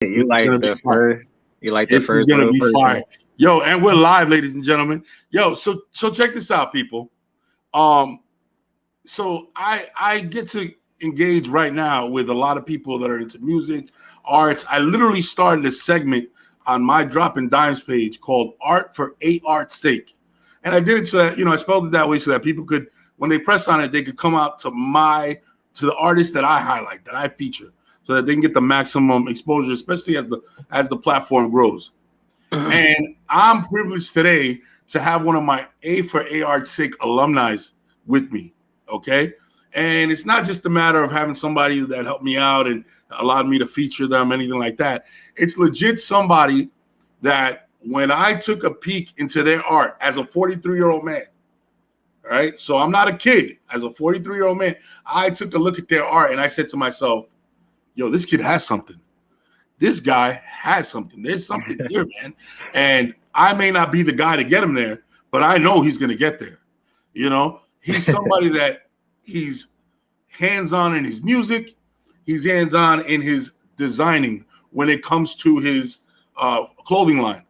You like the first? You like the This is first gonna real be fire. person? Yo, and we're live, ladies and gentlemen. Yo, so check this out, people. Um, so I get to engage right now with a lot of people that are into music, arts. I literally started a segment on my Drop and Dimes page called Art for Art's Sake. And I did it so that, I spelled it that way so that people could, when they press on it, they could come out to the artists that I highlight, that I feature, so that they can get the maximum exposure, especially as the platform grows. And I'm privileged today to have one of my A for Art's Sake alumni with me. Okay. And it's not just a matter of having somebody that helped me out and allowed me to feature them, anything like that. It's legit somebody that when I took a peek into their art as a 43-year-old man, right? So I'm not a kid. As a 43-year-old man, I took a look at their art and I said to myself, yo, this kid has something. This guy has something. There's something here, man. And I may not be the guy to get him there, but I know he's going to get there. He's somebody that he's hands-on in his music. He's hands-on in his designing when it comes to his clothing line.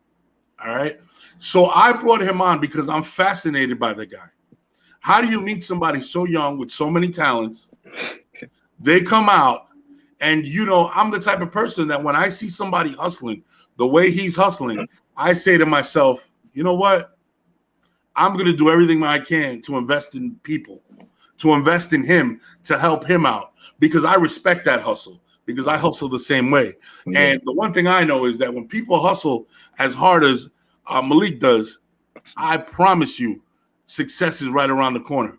All right. So I brought him on because I'm fascinated by the guy. How do you meet somebody so young with so many talents? They come out, and I'm the type of person that when I see somebody hustling the way he's hustling, I say to myself, you know what? I'm going to do everything I can to invest in people, to invest in him, to help him out, because I respect that hustle, because I hustle the same way. Yeah. And the one thing I know is that when people hustle as hard as Malik does, I promise you, success is right around the corner.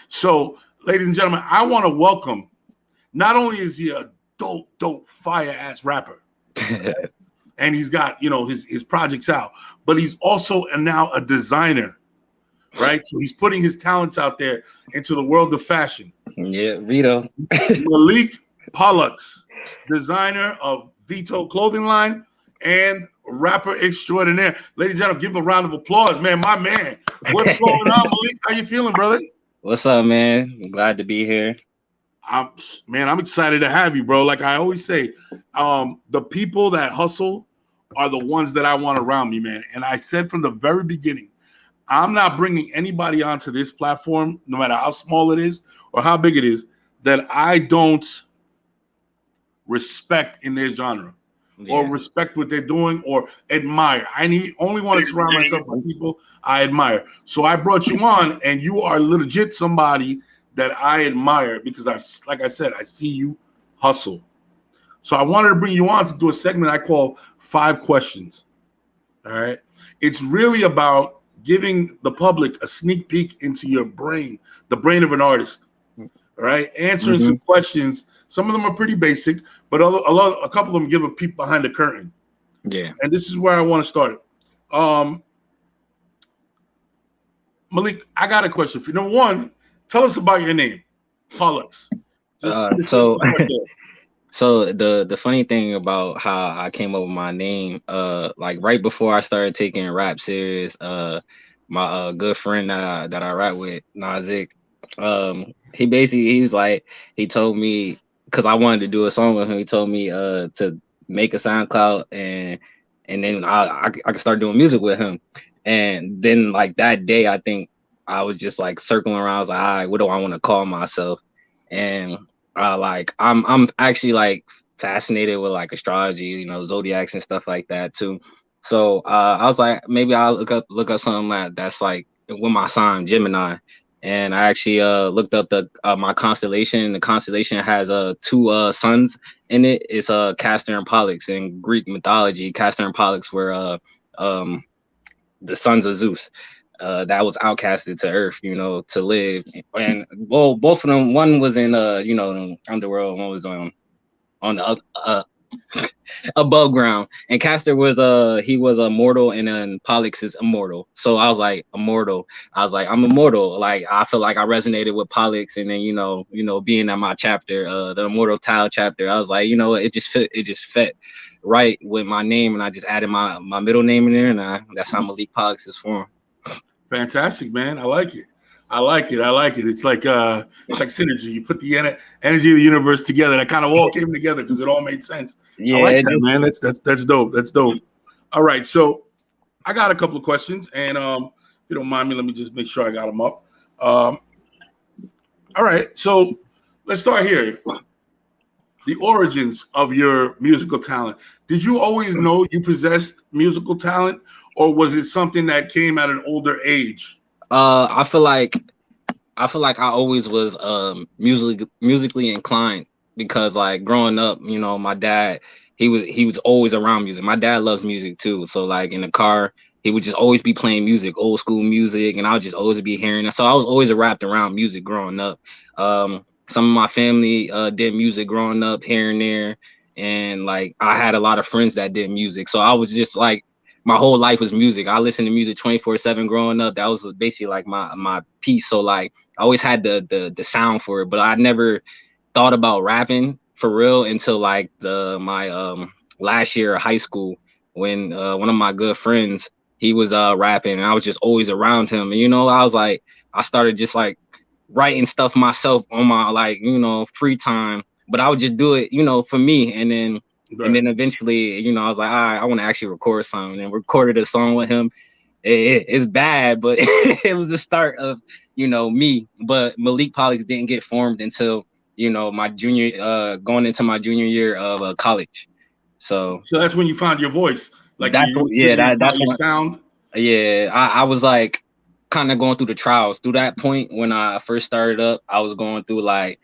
So, ladies and gentlemen, I want to welcome, not only is he a dope, fire-ass rapper, and he's got, his projects out, but he's also now a designer, right? So he's putting his talents out there into the world of fashion. Yeah, Vito. Malik Pollux, designer of Vito clothing line and rapper extraordinaire. Ladies and gentlemen, give a round of applause, man. My man. What's going on, Malik? How you feeling, brother? What's up, man? I'm glad to be here. I'm excited to have you, bro. Like I always say, the people that hustle are the ones that I want around me, man. And I said from the very beginning, I'm not bringing anybody onto this platform, no matter how small it is or how big it is, that I don't respect in their genre, or respect what they're doing or admire. I only want to surround myself with people I admire. So I brought you on, and you are legit somebody that I admire because like I said, I see you hustle. So I wanted to bring you on to do a segment I call 5 questions. All right. It's really about giving the public a sneak peek into your brain, the brain of an artist. All right. Answering some questions. Some of them are pretty basic, but a couple of them give a peek behind the curtain. Yeah. And this is where I want to start it. Malik, I got a question for you. Number one, tell us about your name, Pollux. So the funny thing about how I came up with my name, like right before I started taking rap serious, my good friend that I rap with, Nazik, he told me, because I wanted to do a song with him, he told me to make a SoundCloud and then I could start doing music with him. And then like that day, I think I was just like circling around. I was like, all right, what do I want to call myself? And I'm actually like fascinated with like astrology, zodiacs and stuff like that too. So I was like, maybe I'll look up something that's like with my sign, Gemini. And I actually looked up my constellation. The constellation has 2 suns in it. It's Castor and Pollux. In Greek mythology, Castor and Pollux were the sons of Zeus. That was outcasted to Earth, to live. And well, both of them, one was in underworld, one was on the above ground. And Castor was he was immortal, and then Pollux is immortal. So I was like, immortal. I was like, I'm immortal. Like I feel like I resonated with Pollux, and then being at my chapter, the Immortal Tile chapter, I was like, it just fit right with my name, and I just added my middle name in there, and that's how Malik Pollux is formed. Fantastic, man. I like it. It's like synergy. You put the energy of the universe together. That kind of all came together because it all made sense. I Yeah, like it that, just, man. That's dope. That's dope. All right, so I got a couple of questions, and if you don't mind me, let me just make sure I got them up. Um, all right, so let's start here. The origins of your musical talent. Did you always know you possessed musical talent, or was it something that came at an older age? I feel like I always was musically inclined because like growing up, my dad he was always around music. My dad loves music too. So like in the car, he would just always be playing music, old school music, and I would just always be hearing it. So I was always wrapped around music growing up. Some of my family did music growing up here and there, and like I had a lot of friends that did music. So I was just like my whole life was music. I listened to music 24/7 growing up. That was basically like my piece. So like I always had the sound for it, but I never thought about rapping for real until like the my last year of high school when one of my good friends he was rapping and I was just always around him. And I was like I started just like writing stuff myself on my like free time, but I would just do it for me. And Right. then eventually I was like, all right, I want to actually record something, and recorded a song with him. It's bad, but it was the start of me. But Malik Pollux didn't get formed until my junior going into my junior year of college. So So that's when you found your voice, like that's yeah, that's your when sound. yeah, I was like kind of going through the trials through that point when I first started up. I was going through like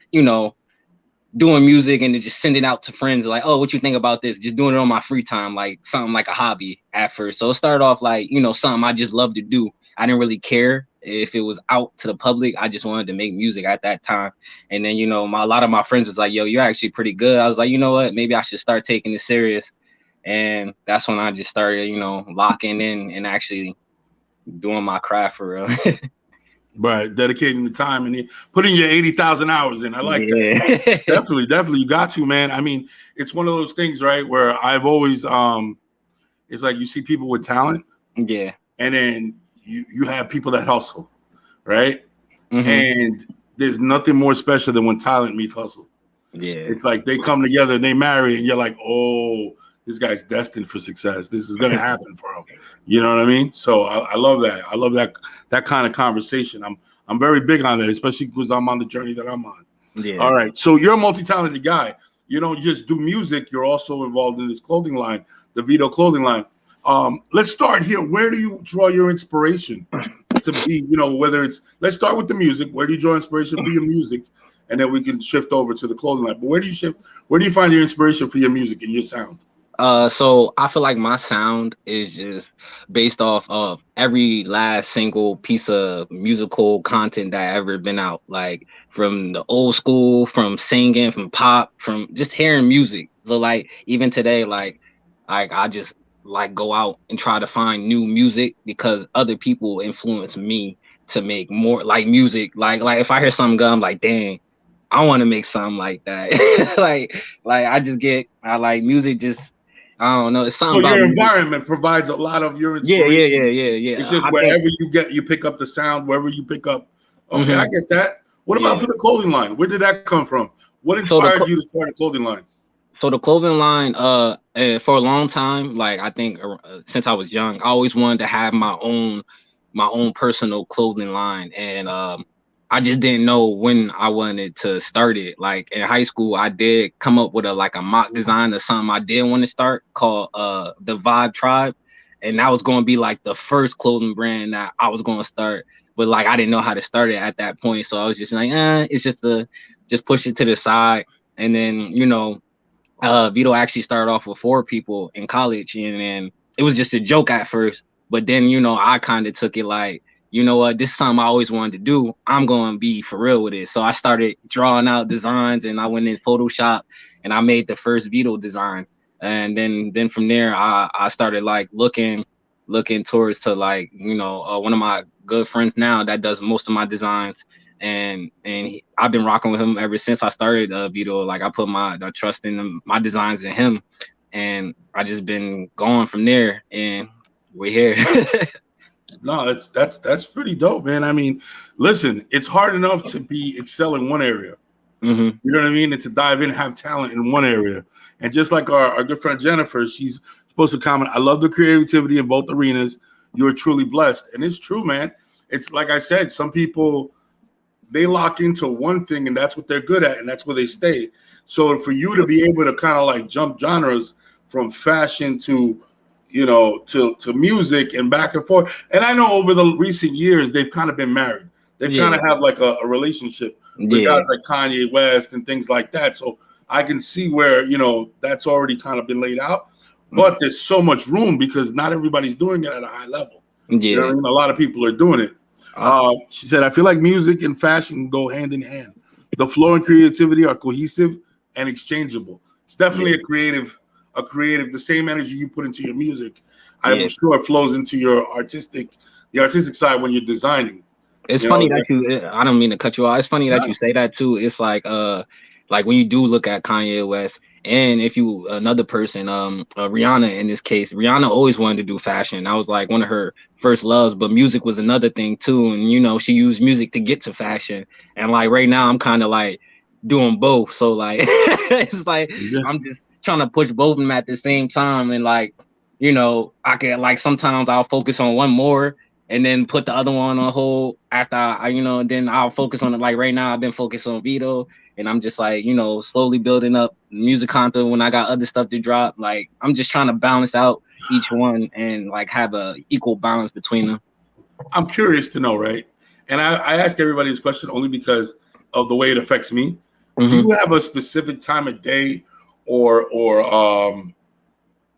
doing music and then just sending out to friends like, oh, what you think about this? Just doing it on my free time, like something like a hobby at first. So it started off like, something I just love to do. I didn't really care if it was out to the public. I just wanted to make music at that time. And then, a lot of my friends was like, yo, you're actually pretty good. I was like, you know what? Maybe I should start taking it serious. And that's when I just started, locking in and actually doing my craft for real. Right, dedicating the time and putting your 80,000 hours in. I like that. Yeah. Definitely, you got to, man. I mean, it's one of those things, right, where I've always, it's like you see people with talent, Yeah. and then you have people that hustle, right? Mm-hmm. And there's nothing more special than when talent meets hustle. Yeah. It's like they come together and they marry, and you're like, oh, this guy's destined for success. This is going to happen for him. You know what I mean? So I love that. I love that kind of conversation. I'm very big on that, especially because I'm on the journey that I'm on. Yeah. All right. So you're a multi-talented guy. You don't just do music. You're also involved in this clothing line, the Vito clothing line. Let's start here. Where do you draw your inspiration to be, whether it's, let's start with the music. Where do you draw inspiration for your music? And then we can shift over to the clothing line. But where do you find your inspiration for your music and your sound? So I feel like my sound is just based off of every last single piece of musical content that ever been out, like from the old school, from singing, from pop, from just hearing music. So like even today, like I just like go out and try to find new music because other people influence me to make more like music. Like if I hear something good, I'm like, dang, I want to make something like that. like I like music just I don't know. It's So something about your music. environment provides a lot of your Yeah, yeah, yeah, inspiration. yeah, It's yeah. just I think. wherever you pick up the sound, wherever you pick up. Okay, I Hmm. get that. What about Yeah. for the clothing line? Where did that come from? What So the inspired you to start a clothing line? clothing line, for a long time, like I think since I was young, I always wanted to have my own personal clothing line, and I just didn't know when I wanted to start it. Like in high school, I did come up with a mock design of something I did want to start called the Vibe Tribe, and that was going to be like the first clothing brand that I was going to start. But like I didn't know how to start it at that point, so I was just like, it's just push it to the side, and then Vito actually started off with 4 people in college, and then it was just a joke at first. But then, I kind of took it like, you know what, this is something I always wanted to do. I'm going to be for real with it. So I started drawing out designs, and I went in Photoshop, and I made the first Vito design. And then from there, I started like looking towards to like, one of my good friends now that does most of my designs, I've been rocking with him ever since I started Vito. Like I put my the trust in my designs in him, and I just been going from there, and we're here. No, that's pretty dope, man. I mean, listen, it's hard enough to be excel in one area. Hmm. You know what I mean? And to dive in, have talent in one area. And just like our good friend Jennifer, she's supposed to comment, I love the creativity in both arenas. You're truly blessed. And it's true, man. It's like I said, some people, they lock into one thing and that's what they're good at and that's where they stay. So for you to be able to kind of like jump genres from fashion to, to music and back and forth. And I know over the recent years, they've kind of been married. They've kind of have like a relationship with guys like Kanye West and things like that. So I can see where, that's already kind of been laid out. But there's so much room because not everybody's doing it at a high level. You know what I mean? A lot of people are doing it. She said, I feel like music and fashion go hand in hand. The flow and creativity are cohesive and exchangeable. It's definitely a creative, the same energy you put into your music, I'm sure it flows into the artistic side when you're designing. It's funny that you, I don't mean to cut you off. It's funny that you say that too. It's like when you do look at Kanye West, and if you another person, Rihanna in this case, Rihanna always wanted to do fashion. That was like one of her first loves, but music was another thing too. And she used music to get to fashion. And like right now, I'm kind of like doing both. So like it's like I'm just trying to push both of them at the same time. And like, I can like sometimes I'll focus on one more and then put the other one on hold after and then I'll focus on it. Like right now, I've been focused on Vito, and I'm just like, slowly building up music content when I got other stuff to drop. Like I'm just trying to balance out each one and like have a equal balance between them. I'm curious to know, right? And I ask everybody this question only because of the way it affects me. Do you have a specific time of day or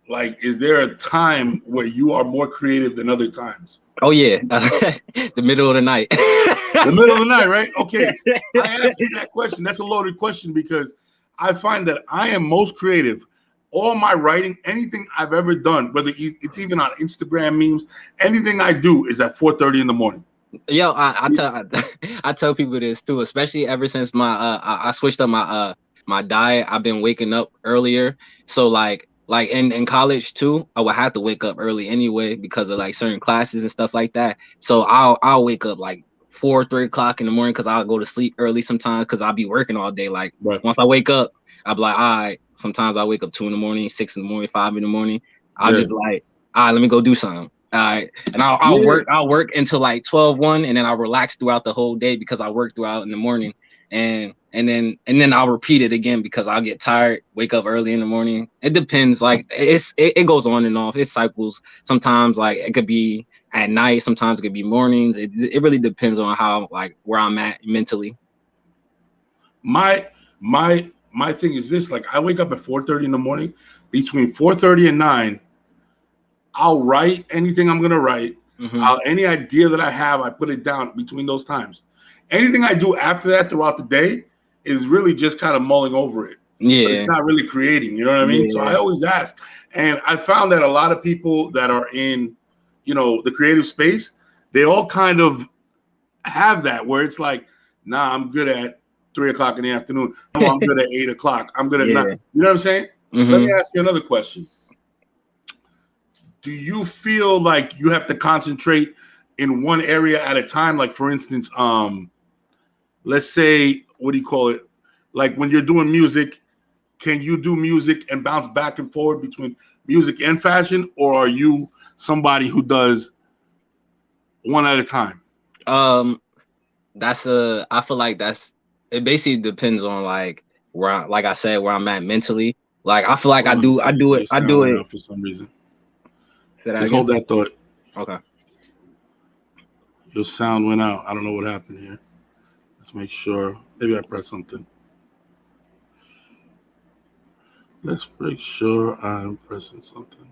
like, is there a time where you are more creative than other times? Oh yeah, the middle of the night. The middle of the night, right? Okay. I asked you that question. That's a loaded question because I find that I am most creative. All my writing, anything I've ever done, whether it's even on Instagram memes, anything I do is at 4:30 in the morning. Yo, I tell people this too, especially ever since I switched up my diet. I've been waking up earlier, so like in college too, I would have to wake up early anyway because of like certain classes and stuff like that. So I'll wake up like 3 o'clock in the morning because I'll go to sleep early sometimes because I'll be working all day. Like once I wake up, I'll be like, all right. Sometimes I wake up 2 in the morning, 6 in the morning, 5 in the morning. I'll just be like, all right, let me go do something. All right, and I'll work until like 12:01, and then I'll relax throughout the whole day because I work throughout in the morning, and then I'll repeat it again because I'll get tired, wake up early in the morning. It depends, like it goes on and off. It cycles. Sometimes like it could be at night, sometimes it could be mornings. It really depends on how like where I'm at mentally. My thing is this: like I wake up at 4:30 in the morning. Between 4:30 and 9. I'll write anything I'm gonna write. Any idea that I have, I put it down between those times. Anything I do after that throughout the day is really just kind of mulling over it. Yeah, but it's not really creating. You know what I mean? So I always ask, and I found that a lot of people that are in, the creative space, they all kind of have that where it's like, nah, I'm good at 3 o'clock in the afternoon. No, I'm good at 8 o'clock. I'm good at 9. You know what I'm saying? Let me ask you another question. Do you feel like you have to concentrate in one area at a time? Like for instance, let's say, what do you call it? Like when you're doing music, can you do music and bounce back and forward between music and fashion? Or are you somebody who does one at a time? I feel like it basically depends on like like I said, where I'm at mentally. Like I feel like I do it for some reason. Just hold that thought. Okay. Your sound went out. I don't know what happened here. Let's make sure. Maybe I pressed something. Let's make sure I'm pressing something.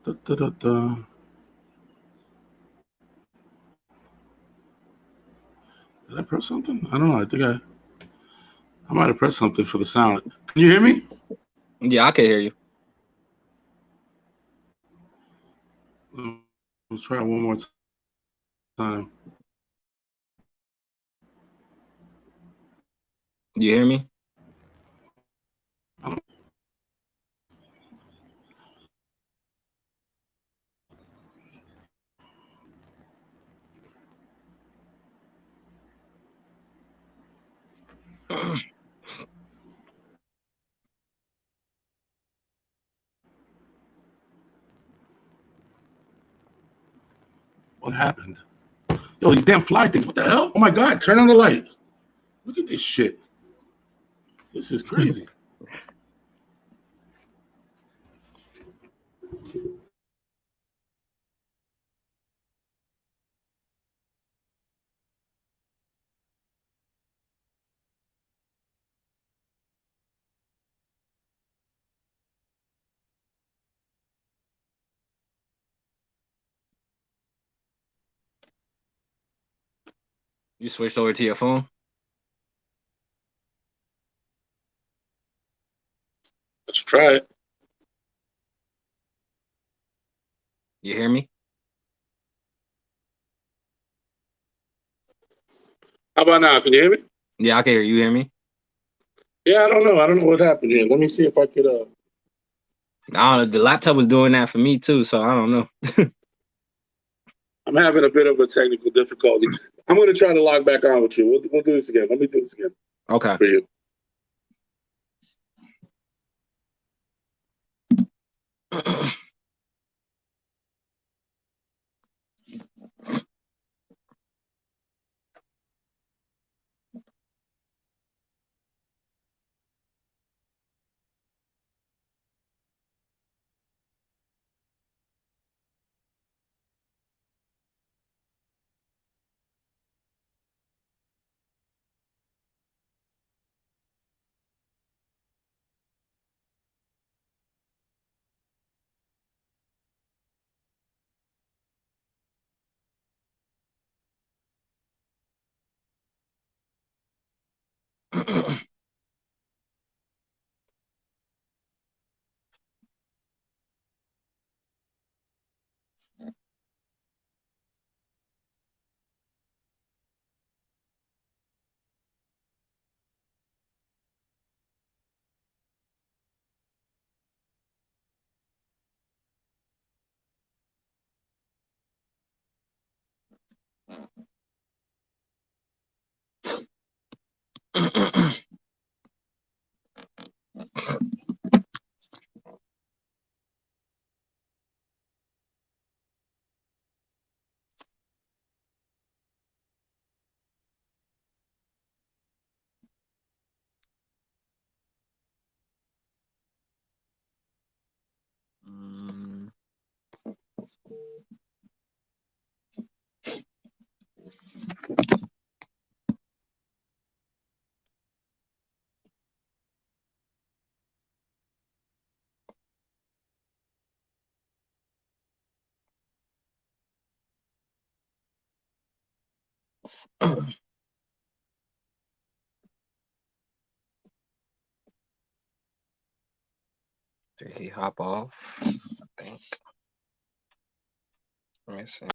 Da, da, da, da. Did I press something? I don't know. I think I might have pressed something for the sound. Can you hear me? Yeah, I can hear you. Let's try it one more time. You hear me? What happened? Yo, these damn fly things. What the hell? Oh my God, turn on the light. Look at this shit. This is crazy. You switched over to your phone? Let's try it. You hear me? How about now? Can you hear me? Yeah, I can hear you. Hear me? Yeah, I don't know. I don't know what happened here. Let me see if I could. I don't know. The laptop was doing that for me too, so I don't know. I'm having a bit of a technical difficulty. I'm going to try to log back on with you. We'll do this again. Let me do this again Okay. for you. Did he hop off? I think. Let me see.